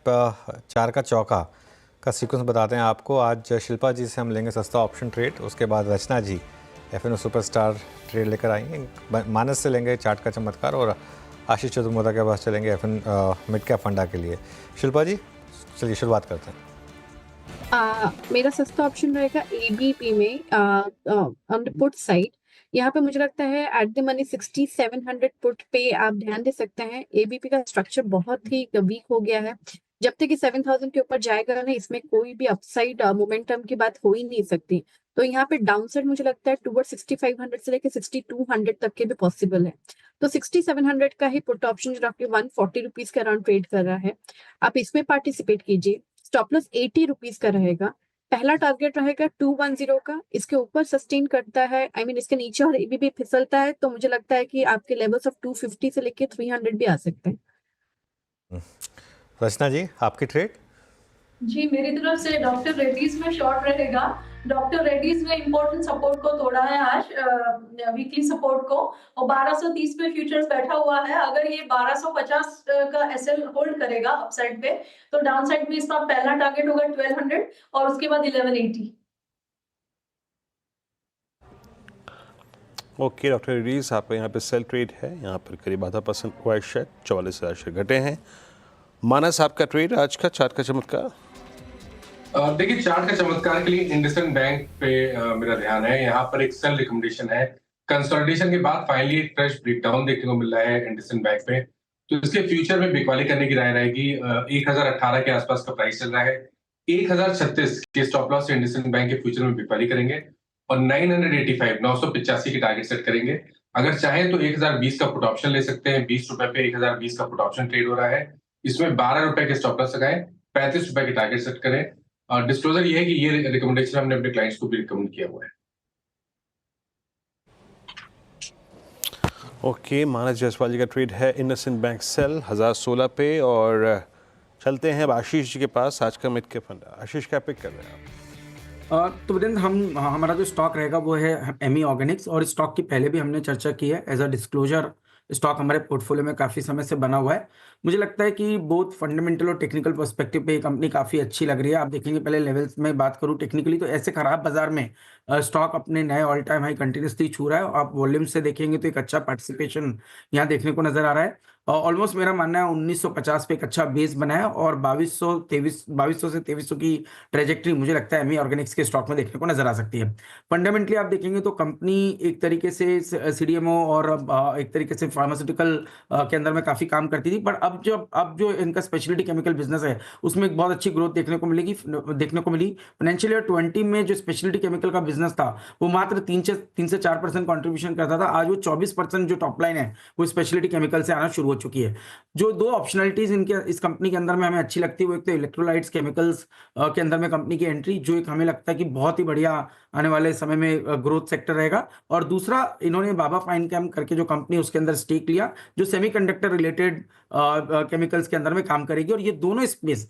चार का चौका का सीक्वेंस बताते हैं आपको। आज शिल्पा जी से हम लेंगे सस्ता ऑप्शन ट्रेड, उसके बाद रचना जी एफएनओ सुपरस्टार ट्रेड लेकर आएंगे। मानस से लेंगे चार्ट का चमत्कार और आशीष चतुर्वेदी के पास चलेंगे एफएन मिड कैप फंडा के लिए। शिल्पा जी चलिए शुरुआत करते हैं। मेरा सस्ता ऑप्शन रहेगा एबीपी में ऑन द पुट साइड। यहाँ पे मुझे लगता है एट द मनी 6700 पुट पे आप ध्यान दे सकते हैं। एबीपी का स्ट्रक्चर बहुत ही वीक हो गया है। जब तक कि 7000 के ऊपर जाएगा ना, इसमें कोई भी अपसाइड मोमेंटम की बात हो ही नहीं सकती। तो यहाँ पे डाउनसाइड मुझे लगता है टूवर्ड 6500 से लेकर 6200 तक के भी पॉसिबल है। तो 6700 का ही पुट ऑप्शन जो आपके 140 रुपीज के अराउंड ट्रेड कर रहा है, आप इसमें पार्टिसिपेट कीजिए। स्टॉप लॉस 80 रुपीज का रहेगा। पहला टारगेट रहेगा 210 का। इसके ऊपर सस्टेन करता है, इसके नीचे और भी फिसलता है तो मुझे लगता है कि आपके लेवल्स ऑफ 250 से लेके 300 भी आ सकते हैं। रचना जी आपकी ट्रेड? जी, मेरी तरफ से डॉक्टर रेड्डीज में शॉर्ट रहेगा। डॉक्टर रेड्डीज में इंपॉर्टेंट सपोर्ट को तोड़ा है आज, वीकली सपोर्ट को, और 1230 पे फ्यूचर्स बैठा हुआ है। अगर ये 1250 का एसएल होल्ड करेगा अपसाइड पे, तो डाउन साइड में इसका पहला टारगेट होगा 1200 और उसके बाद 1180। ओके डॉक्टर रेड्डीज, आपका यहाँ पे सेल ट्रेड है, यहाँ पर करीब आधा % हुआ है, शेयर 44,000 शेयर घटे हैं। मानस आपका ट्रेड आज का चार्ट का चमत्कार? देखिए, चार्ट का चमत्कार के लिए इंडसइंड बैंक पे मेरा ध्यान है। यहाँ पर एक सेल रिकमेंडेशन है। कंसोलिडेशन के बाद फाइनली एक फ्रेश ब्रेकडाउन देखने को मिल रहा है इंडसइंड बैंक पे, तो इसके फ्यूचर में बिकवाली करने की राय रहेगी। 1018 के आसपास का प्राइस चल रहा है। 1036 के स्टॉप लॉस से इंडसइंड बैंक के फ्यूचर में बिकवाली करेंगे और 985 के टारगेट सेट करेंगे। अगर चाहें तो 1020 का पुट ऑप्शन ले सकते हैं। 20 रुपए पे 1020 का पुट ऑप्शन ट्रेड हो रहा है। इसमें 12 रुपए के स्टॉप लॉस लगाएं, 35 रुपए के टारगेट सेट करें। और डिस्क्लोजर ये है कि ये रिकमेंडेशन हमने अपने क्लाइंट्स को भी रिकमेंड किया हुआ है। ओके, मानस जायसवाल जी का ट्रेड है इंडसइंड बैंक सेल 1016 पे। और चलते हैं अब आशीष जी के पास, आज का मिड कैप फंडा। आशीष क्या पिक कर रहे हैं आप? तो वीरेंद्र, हमारा जो स्टॉक रहेगा वो है एमी ऑर्गेनिक्स, और स्टॉक की पहले भी हमने चर्चा की है। एज अ डिस्क्लोजर स्टॉक हमारे पोर्टफोलियो में काफ़ी समय से बना हुआ है। मुझे लगता है कि बोथ फंडामेंटल और टेक्निकल पर्सपेक्टिव पे ये कंपनी काफ़ी अच्छी लग रही है। आप देखेंगे, पहले लेवल्स में बात करूँ टेक्निकली, तो ऐसे खराब बाजार में स्टॉक अपने नए ऑल टाइम हाई कंटिन्यूसली छू रहा है। आप वॉल्यूम से देखेंगे तो एक अच्छा पार्टिसिपेशन यहाँ देखने को नजर आ रहा है। ऑलमोस्ट मेरा मानना है 1950 पे एक अच्छा बेस बना है, और 2200 से 2300 की ट्रेजेक्ट्री मुझे लगता है एमी ऑर्गेनिक्स के स्टॉक में देखने को नजर आ सकती है। फंडामेंटली आप देखेंगे तो कंपनी एक तरीके से सीडीएमओ और एक तरीके से फार्मास्यूटिकल के अंदर में काफी काम करती थी, पर अब जो इनका स्पेशलिटी केमिकल बिजनेस है उसमें एक बहुत अच्छी ग्रोथ देखने को मिली। फाइनेंशियल ईयर 20 में जो स्पेशलिटी केमिकल का बिजनेस था वो मात्र 3 से 4% कॉन्ट्रीब्यूशन करता था। आज वो 24% जो टॉप लाइन है वो स्पेशलिटी केमिकल से आना शुरू हो चुकी है। जो दो ऑप्शनलिटीज इस कंपनी के अंदर में हमें अच्छी लगती है, वो एक तो इलेक्ट्रोलाइट्स केमिकल्स के अंदर में कंपनी की एंट्री, जो एक हमें लगता है कि बहुत ही बढ़िया आने वाले समय में ग्रोथ सेक्टर रहेगा। और दूसरा, इन्होंने बाबा फाइन केम करके जो कंपनी उसके अंदर स्टेक लिया, जो सेमीकंडक्टर रिलेटेड केमिकल्स के अंदर में काम करेगी। और ये दोनों स्पेस,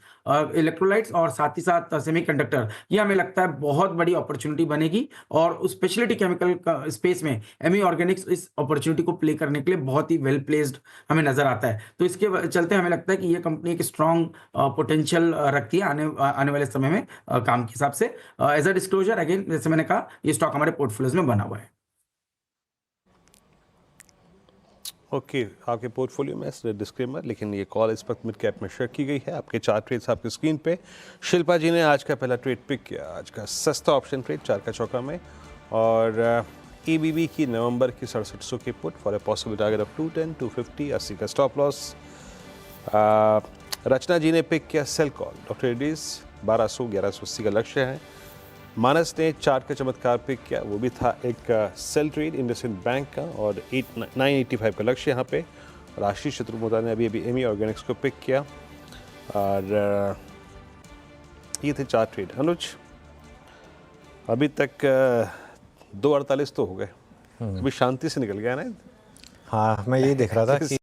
इलेक्ट्रोलाइट्स और साथ ही साथ सेमीकंडक्टर, ये हमें लगता है बहुत बड़ी अपॉर्चुनिटी बनेगी। और स्पेशलिटी केमिकल का स्पेस में एमी ऑर्गेनिक्स इस अपॉर्चुनिटी को प्ले करने के लिए बहुत ही वेल प्लेस्ड हमें नजर आता है। तो इसके चलते हमें लगता है कि ये कंपनी एक स्ट्रॉन्ग पोटेंशियल रखती है आने वाले समय में काम के हिसाब से। एज अ डिस्क्लोजर, अगेन जैसे मैंने कहा, ये स्टॉक हमारे पोर्टफोलियोज में बना हुआ है। ओके, आपके पोर्टफोलियो में डिस्क्लेमर, लेकिन ये कॉल इस वक्त मिड कैप में शेयर की गई है। आपके चार ट्रेड्स आपकी स्क्रीन पे। शिल्पा जी ने आज का पहला ट्रेड पिक किया, आज का सस्ता ऑप्शन ट्रेड चार का चौका में, और एबीबी की नवंबर की 6700 की put for a possible target of 210, 250, 80 का स्टॉप लॉस। रचना जी ने पिक किया सेल कॉल, डॉक्टर रेड्डीज 1200, 1180 का लक्ष्य है। मानस ने चार्ट का चमत्कार पिक किया, वो भी था एक सेल ट्रेड इंडसइंड बैंक का, और 985 का लक्ष्य यहाँ पे। और आशीष चतुर्वेदी ने अभी एमी ऑर्गेनिक्स को पिक किया, और ये थे चार ट्रेड। अनुज, अभी तक 2:48 तो हो गए, अभी शांति से निकल गया ना? हाँ, मैं यही देख रहा था कि